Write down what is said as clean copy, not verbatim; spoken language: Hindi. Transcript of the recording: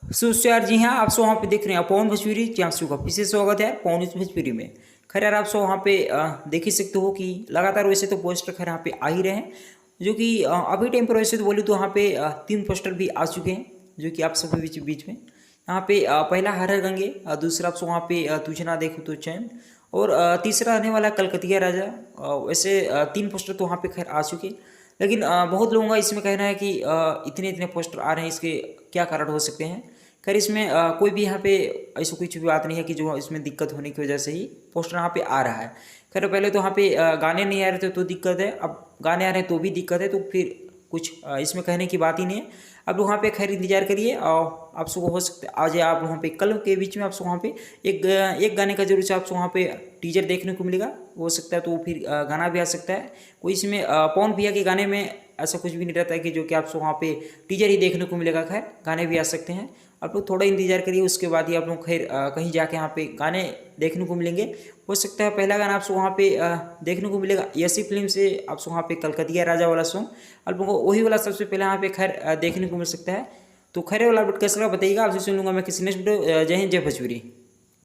सुशार जी हाँ, आप सब वहाँ पे देख रहे हैं पवन भोजपुरी जी, आप सबका फिर से स्वागत है यार पवन भोजपुरी में। खैर यार आप सब वहाँ पे देख ही सकते हो कि लगातार वैसे तो पोस्टर खैर यहाँ पे आ ही रहे हैं, जो कि अभी टाइम पर वैसे तो बोले तो वहाँ पे 3 पोस्टर भी आ चुके हैं, जो कि आप सबके बीच बीच में यहाँ पे पहला हर हर गंगे, दूसरा आप सब वहाँ पे तुझे ना देखो तो चैन, और तीसरा आने वाला कलकतिया राजा। वैसे 3 पोस्टर तो वहाँ पे खैर आ चुके, लेकिन बहुत लोगों का इसमें कहना है कि इतने इतने पोस्टर आ रहे हैं, इसके क्या कारण हो सकते हैं। खैर इसमें कोई भी यहाँ पे ऐसी कुछ भी बात नहीं है कि जो इसमें दिक्कत होने की वजह से ही पोस्टर यहाँ पे आ रहा है। खैर पहले तो यहाँ पे गाने नहीं आ रहे थे तो दिक्कत है, अब गाने आ रहे हैं तो भी दिक्कत है, तो फिर कुछ इसमें कहने की बात ही नहीं है। अब वहाँ पे खैर इंतजार करिए, और आप सबको हो सकता है आज आप वहाँ पे कल के बीच में आप सब वहाँ पे एक गाने का जरूर से आप सब वहाँ पे टीजर देखने को मिलेगा, हो सकता है तो फिर गाना भी आ सकता है कोई इसमें। पवन भैया के गाने में ऐसा कुछ भी नहीं रहता है कि जो कि आप सब वहाँ पे टीजर ही देखने को मिलेगा, खैर गाने भी आ सकते हैं। आप लोग थोड़ा इंतजार करिए, उसके बाद ही आप लोग खैर कहीं जाके यहाँ पे गाने देखने को मिलेंगे। हो सकता है पहला गाना आपको वहाँ पे देखने को मिलेगा यसी फिल्म से, आपको वहाँ पे कलकतिया राजा वाला सॉन्ग आप लोगों को वही वाला सबसे पहले यहाँ पे खैर देखने को मिल सकता है। तो खैर वाला अपडेट कैसा लगा बताइएगा, आपसे सुन लूँगा मैं किसी नेक्स्ट वीडियो। जय हिंद जय भोजपुरी।